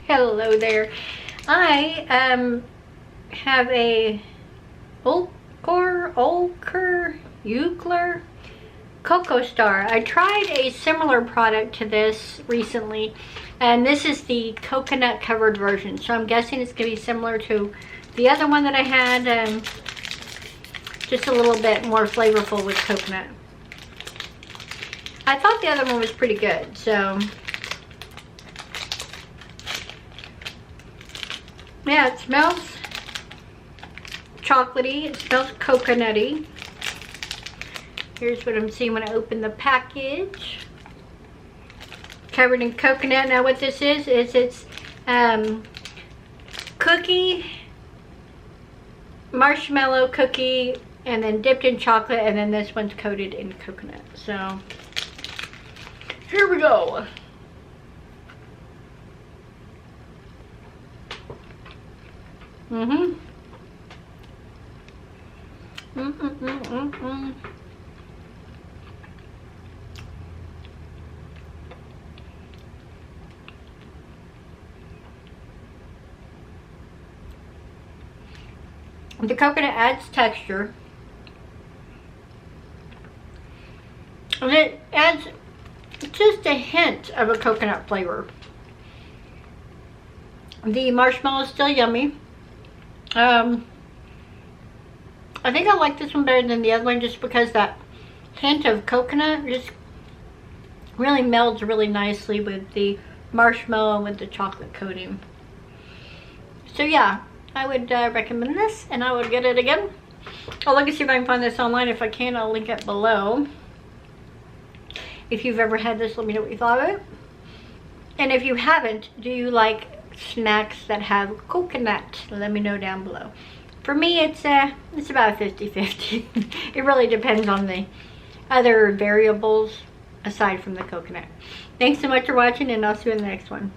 Hello there. I have a Ulker Coco Star. I tried a similar product to this recently, and this is the coconut covered version, so I'm guessing it's going to be similar to the other one that I had, just a little bit more flavorful with coconut. I thought the other one was pretty good, so yeah, it smells chocolatey, it smells coconutty. Here's what I'm seeing when I open the package. Covered in coconut. Now what this is it's cookie, marshmallow cookie, and then dipped in chocolate, and then this one's coated in coconut. So here we go. The coconut adds texture, and it adds just a hint of a coconut flavor. The marshmallow is still yummy. I think I like this one better than the other one, just because that hint of coconut just really melds really nicely with the marshmallow and with the chocolate coating. So yeah, I would recommend this, and I would get it again. I'll look and see if I can find this online. If I can, I'll link it below. If you've ever had this, let me know what you thought of it. And if you haven't, do you like snacks that have coconut? Let me know down below. For me, it's about 50-50. It really depends on the other variables aside from the coconut. Thanks so much for watching, and I'll see you in the next one.